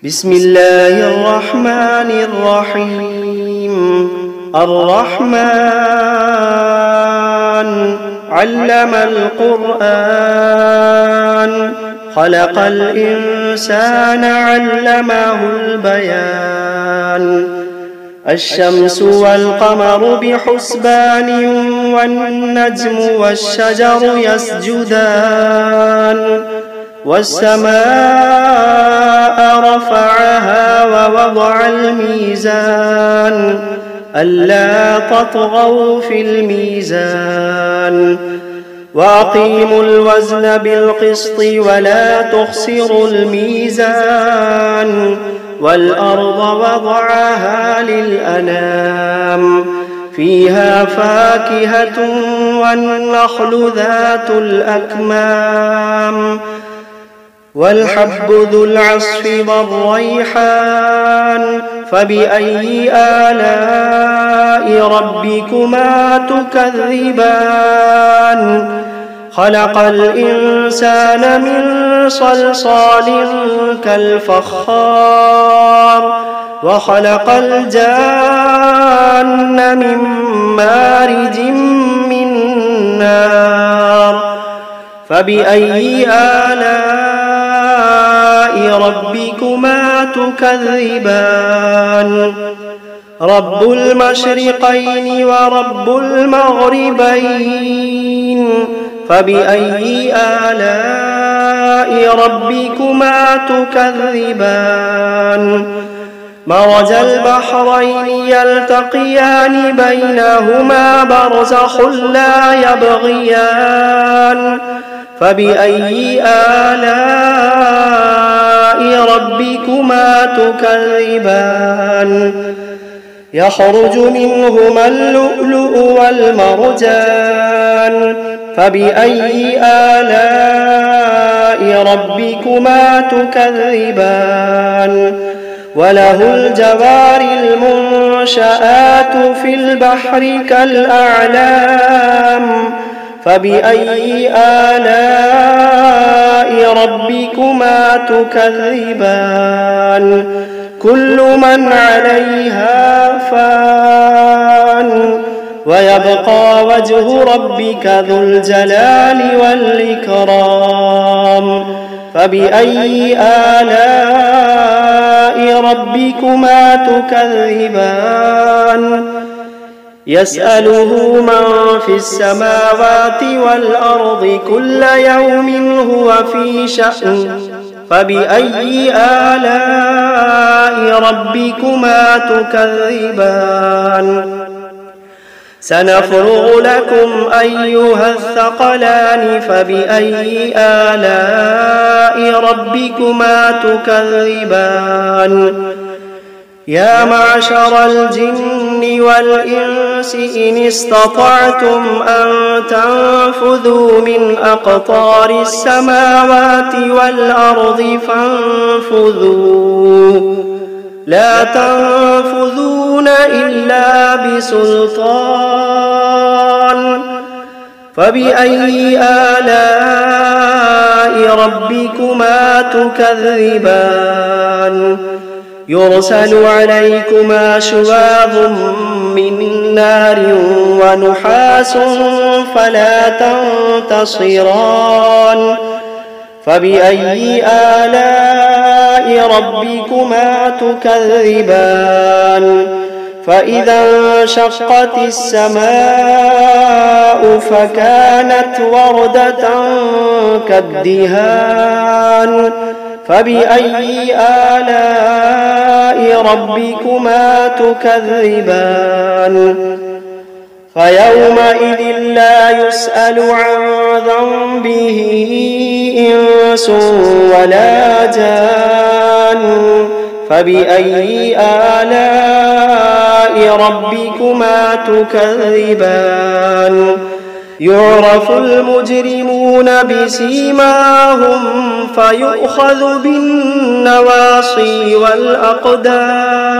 بسم الله الرحمن الرحيم. الرحمن علم القرآن خلق الإنسان علمه البيان. الشمس والقمر بحسبان والنجم والشجر يسجدان. والسماء رفعها ووضع الميزان ألا تطغوا في الميزان وأقيموا الوزن بالقسط ولا تخسروا الميزان. والأرض وضعها للأنام فيها فاكهة والنخل ذات الأكمام والحب ذو العصف والريحان. فبأي آلاء ربكما تكذبان؟ خلق الإنسان من صلصال كالفخار وخلق الجان من مارج من نار. فبأي آلاء ربكما تكذبان؟ رب المشرقين ورب المغربين. فبأي آلاء ربكما تكذبان؟ مرج البحرين يلتقيان بينهما برزخ لا يبغيان. فبأي آلاء ربكما تكذبان؟ يخرج منهما اللؤلؤ والمرجان. فبأي آلاء ربكما تكذبان؟ وله الجوار المنشآت في البحر كالأعلام. فبأي آلاء ربكما تكذبان؟ كل من عليها فان ويبقى وجه ربك ذو الجلال والإكرام. فبأي آلاء ربكما تكذبان؟ يسأله من في السماوات والأرض كل يوم هو في شأن. فبأي آلاء ربكما تكذبان؟ سنفرغ لكم أيها الثقلان. فبأي آلاء ربكما تكذبان؟ يا معشر الجن والإنس إن استطعتم أن تنفذوا من أقطار السماوات والأرض فانفذوا لا تنفذون إلا بسلطان. فبأي آلاء ربكما تكذبان؟ يرسل عليكما شواظ من نار ونحاس فلا تنتصران. فبأي آلاء ربكما تكذبان؟ فإذا انشقت السماء فكانت وردة كالدهان. فبأي آلاء ربكما تكذبان؟ فيومئذ لا يسأل عن ذنبه إنس ولا جان. فبأي آلاء ربكما تكذبان؟ يعرف المجرمون بسيماهم فيؤخذ بالنواصي والأقدام.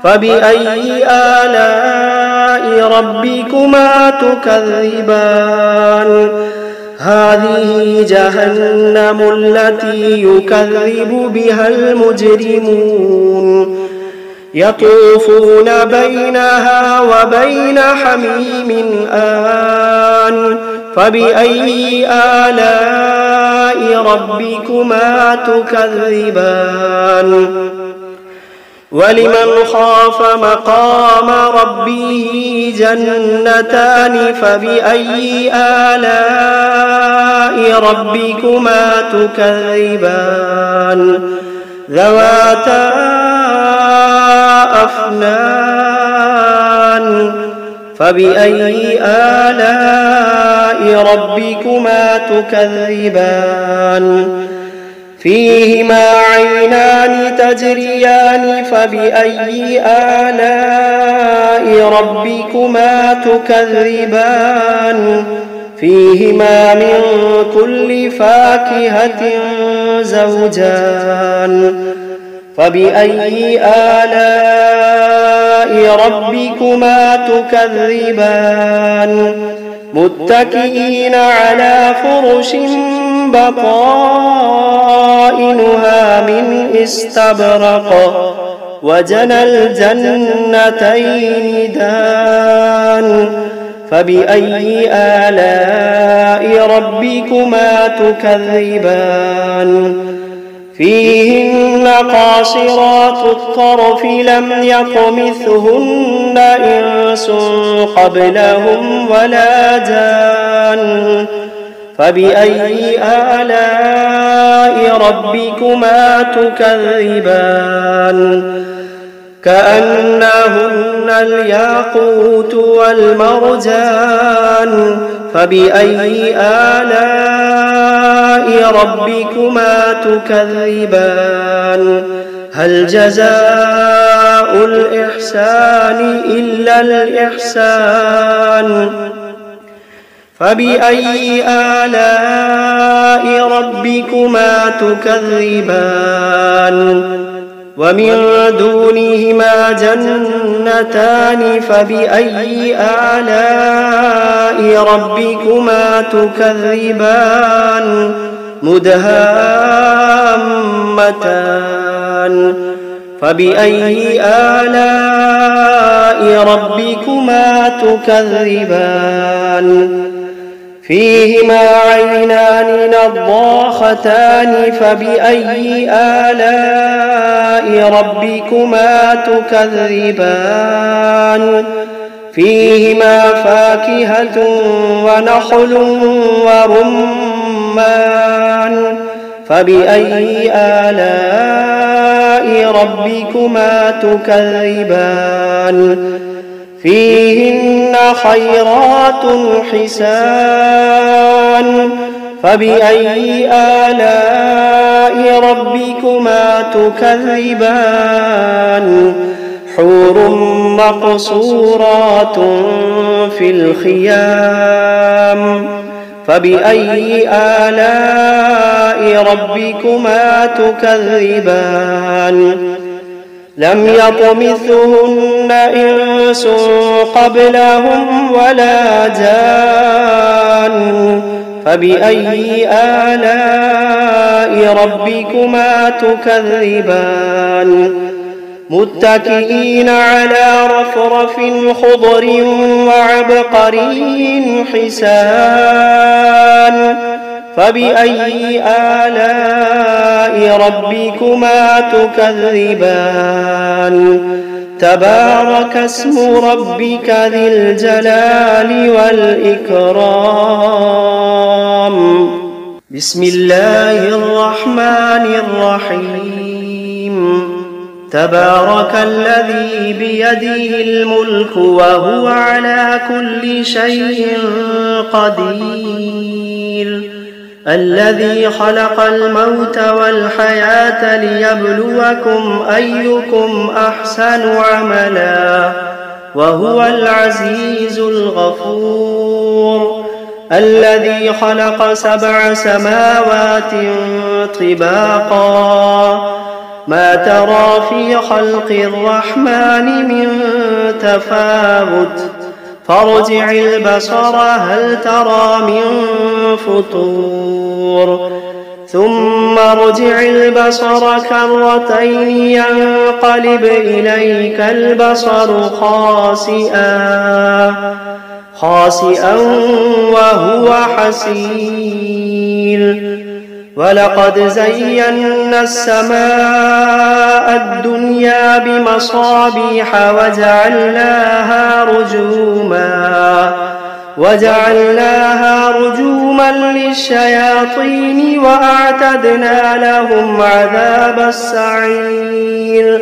فبأي آلاء ربكما تكذبان؟ هذه جهنم التي يكذب بها المجرمون يطوفون بينها وبين حميم آن فبأي آلاء ربكما تكذبان ولمن خاف مقام ربه جنتان فبأي آلاء ربكما تكذبان ذواتا أفنان فبأي آلاء ربكما تكذبان فيهما عينان تجريان فبأي آلاء ربكما تكذبان فيهما من كل فاكهة زوجان فبأي آلاء ربكما تكذبان متكئين على فرش بطائنها من استبرق وجنى الجنتين دان فبأي آلاء ربكما تكذبان فيهن قاصرات الطرف لم يطمثهن إنس قبلهم ولا جان فبأي آلاء ربكما تكذبان كأنهن الياقوت والمرجان فبأي آلاء ربكما تكذبان هل جزاء الإحسان إلا الإحسان فبأي آلاء ربكما تكذبان ومن دونهما جنتان فبأي آلاء ربكما تكذبان مدهامتان فبأي آلاء ربكما تكذبان فيهما عينان نضاختان فبأي آلاء ربكما تكذبان فيهما فاكهة ونخل ورمان فبأي آلاء ربكما تكذبان فيهن خيرات حسان فبأي آلاء ربكما تكذبان حور مقصورات في الخيام فبأي آلاء ربكما تكذبان لم يطمثهن إنس قبلهم ولا جان فبأي آلاء ربكما تكذبان متكئين على رفرف خضر وعبقري حسان فبأي آلاء ربكما تكذبان تبارك اسم ربك ذي الجلال والإكرام بسم الله الرحمن الرحيم تبارك الذي بيده الملك وهو على كل شيء قدير الذي خلق الموت والحياة ليبلوكم أيكم أحسن عملا وهو العزيز الغفور الذي خلق 7 سماوات طباقا ما ترى في خلق الرحمن من تفاوت فارجع البصر هل ترى من فطور ثم ارجع البصر كرتين ينقلب إليك البصر خاسئا وهو حسير ولقد زينا السماء الدنيا بمصابيح وجعلناها رجوما للشياطين وأعتدنا لهم عذاب السعير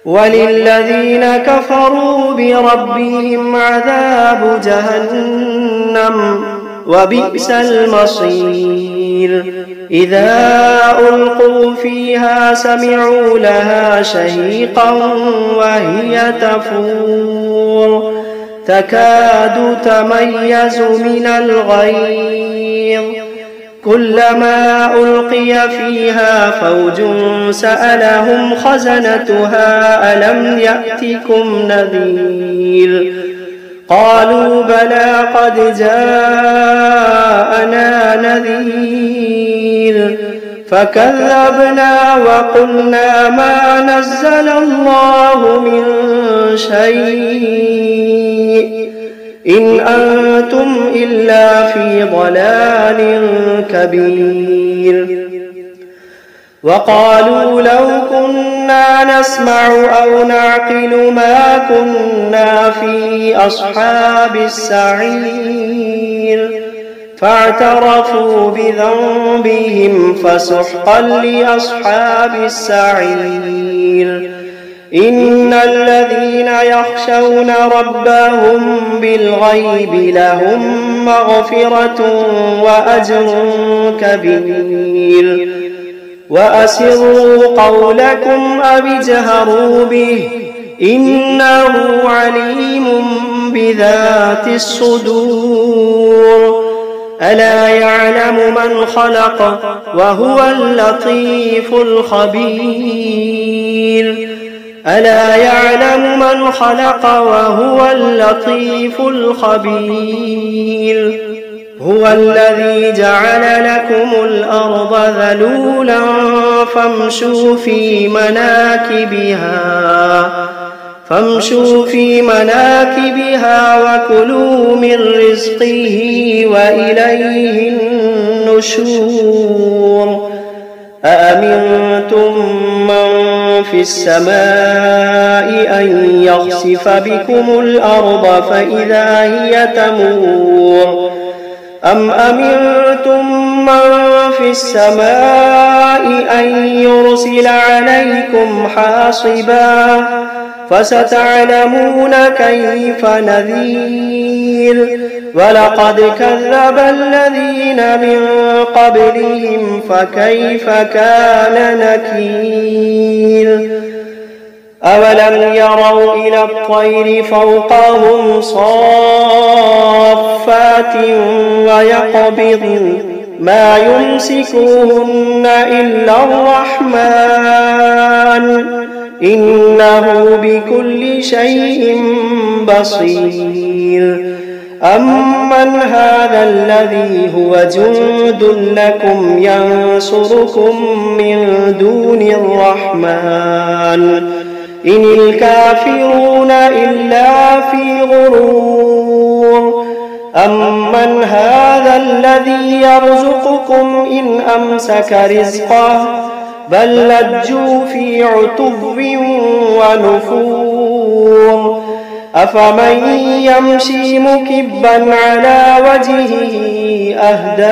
وللذين كفروا بربهم عذاب جهنم وبئس المصير إذا ألقوا فيها سمعوا لها شهيقا وهي تفور تكاد تميز من الغيظ كلما ألقي فيها فوج سألهم خزنتها ألم يأتكم نذير قالوا بلى قد جاءنا نذير فكذبنا وقلنا ما نزل الله من شيء إن أنتم إلا في ضلال كبير وقالوا لو كنا نسمع أو نعقل ما كنا في أصحاب السعير فاعترفوا بذنبهم فسحقا لأصحاب السعير إن الذين يخشون ربهم بالغيب لهم مغفرة وأجر كبير وأسروا قولكم أو اجهروا به إنه عليم بذات الصدور ألا يعلم من خلق وهو اللطيف الخبير ألا يعلم من خلق وهو اللطيف الخبير هو الذي جعل لكم الأرض ذلولا فامشوا في مناكبها وكلوا من رزقه وإليه النشور أأمنتم من في السماء أن يخسف بكم الأرض فإذا هي تمور أم أمنتم من في السماء أن يرسل عليكم حاصبا فستعلمون كيف نذير ولقد كذب الذين من قبلهم فكيف كان نكير أولم يروا إلى الطير فوقهم صافات ويقبضن ما يمسكوهن إلا الرحمن إنه بكل شيء بصير أمن هذا الذي هو جند لكم ينصركم من دون الرحمن إن الكافرون إلا في غرور أمن هذا الذي يرزقكم إن أمسك رزقه بل لجوا في عتب ونفور أفمن يمشي مكبا على وجهه أهدى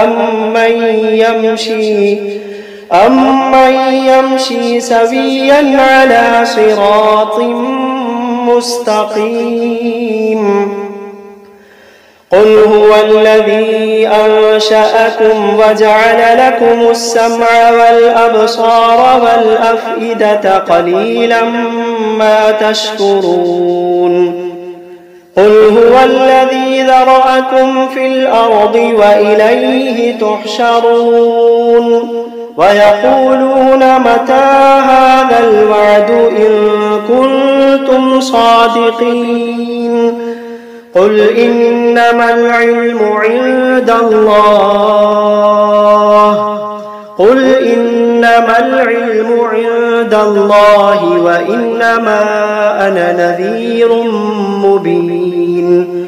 أمن يمشي سويا على صراط مستقيم قل هو الذي أنشأكم وجعل لكم السمع والأبصار والأفئدة قليلا ما تشكرون قل هو الذي ذرأكم في الأرض وإليه تحشرون ويقولون متى هذا الوعد إن كنتم صادقين قل إنما العلم عند الله وإنما أنا نذير مبين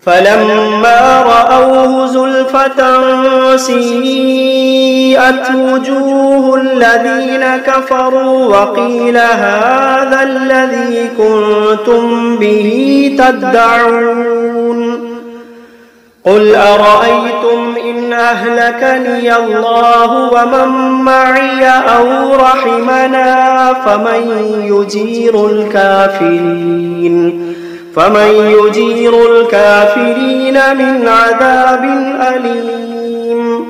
فلما رأوه زلفة سيئت وجوه الذين كفروا وقيل هذا الذي كنتم به تدعون قل أرأيتم إن أهلكني الله ومن معي أو رحمنا فمن يجير الكافرين من عذاب أليم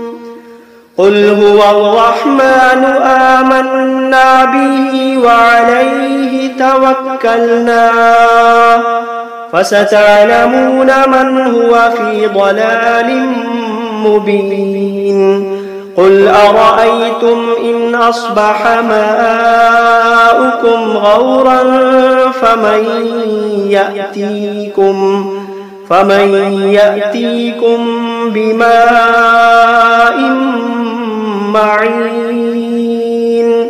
قل هو الرحمن آمنا به وعليه توكلنا فستعلمون من هو في ضلال مبين قل أرأيتم إن أصبح ماؤكم غورا فمن يأتيكم بماء معين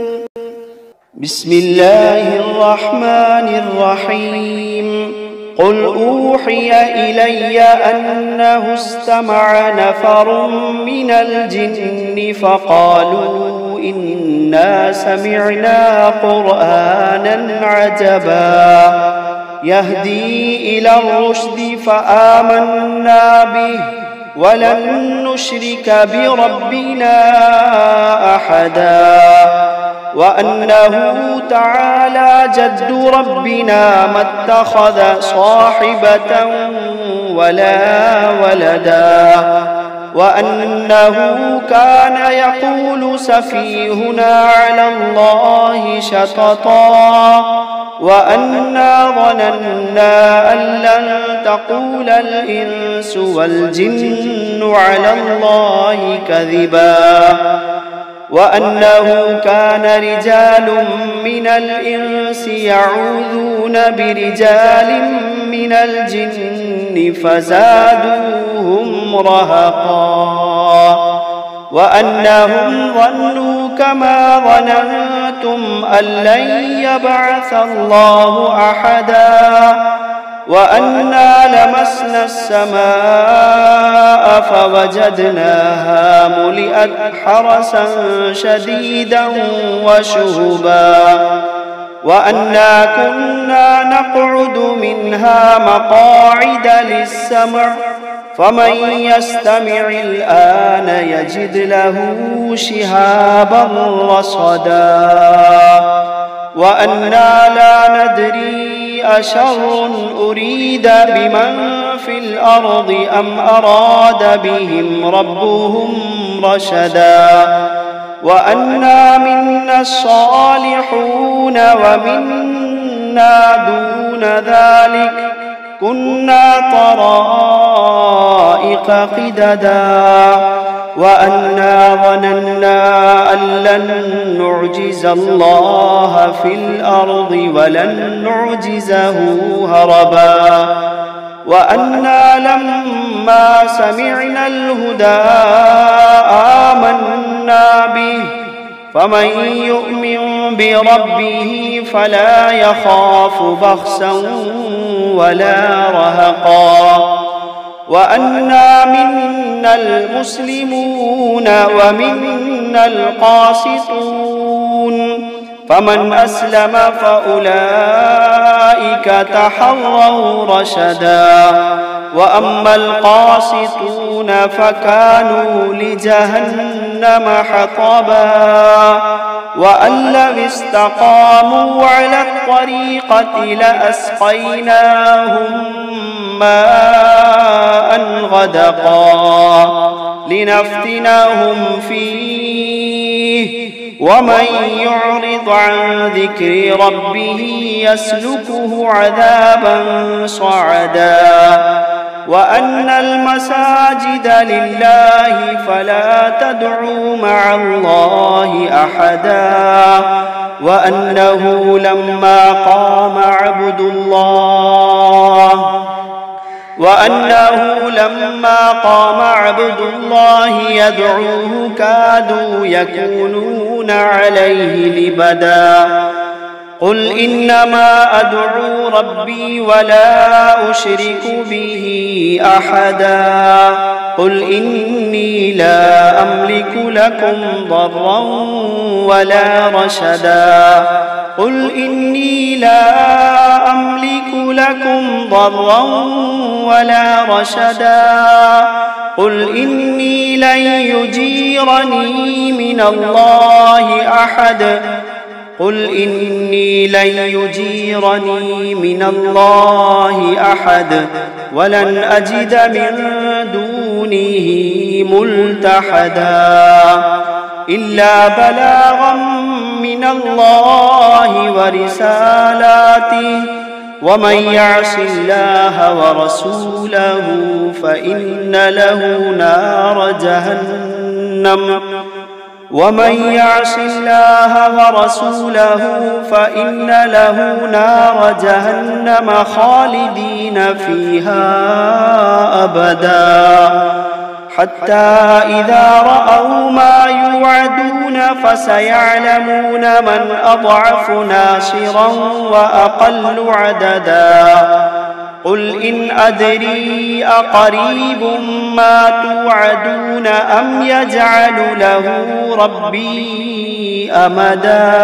بسم الله الرحمن الرحيم قل أوحي إلي أنه استمع نفر من الجن فقالوا إنا سمعنا قرآنا عجبا يهدي إلى الرشد فآمنا به ولن نشرك بربنا أحدا وأنه تعالى جد ربنا ما اتخذ صاحبة ولا ولدا وأنه كان يقول سفيهنا على الله شططا وأنا ظننا أن لن تقول الإنس والجن على الله كذبا وأنه كان رجال من الإنس يعوذون برجال من الجن فزادوهم رهقا وأنهم ظنوا كما ظننتم أن لن يبعث الله أحدا وأنا لمسنا السماء فوجدناها ملئت حرسا شديدا وشهبا وأنا كنا نقعد منها مقاعد للسمع فمن يستمع الآن يجد له شهابا رصدا وأنا لا ندري أشر أريد بمن في الأرض أم أراد بهم ربهم رشدا وأنا منا الصالحون ومنا دون ذلك كنا طرائق قددا وأنا ظننا أن لن نعجز الله في الأرض ولن نعجزه هربا وأنا لما سمعنا الهدى آمنا به فمن يؤمن بربه فلا يخاف بخسا ولا رهقا وأنا منا المسلمون ومنا القاسطون فمن أسلم فأولئك تحروا رشدا وأما القاسطون فكانوا لجهنم حطبا وأن لو استقاموا على الطريقة لأسقيناهم ماء غدقا لنفتنهم فيه ومن يعرض عن ذكر ربه يسلكه عذابا صعدا وأن المساجد لله فلا تدعوا مع الله أحدا وأنه لما قام عبد الله يدعوه كادوا يكونون عليه لبدا قل إنما أدعو ربي ولا أشرك به أحدا قل إني لا أملك لكم ضرا ولا رشدا قل إني لا أملك لكم ضرا ولا رشدا قل إني لن يجيرني من الله أحد قل إني لن يجيرني من الله أحد ولن أجد من دونه ملتحدا إلا بلاغا من الله ورسالاته ومن يعص الله ورسوله فإن له نار جهنم خالدين فيها أبدا حتى إذا رأوا ما يوعدون فسيعلمون من أضعف ناصرا وأقل عددا قل إن أدري أقريب ما توعدون أم يجعل له ربي أمدا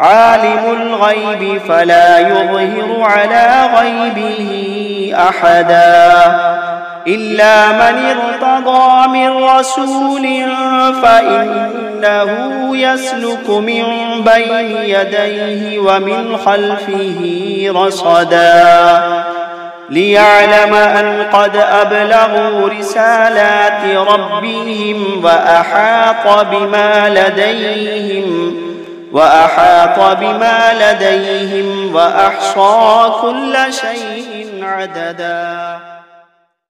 عالم الغيب فلا يظهر على غيبه أحدا إلا من ارتضى من رسول فإنه يسلك من بين يديه ومن خلفه رصدا ليعلم أن قد أبلغوا رسالات ربهم وأحاط بما لديهم وأحصى كل شيء عددا.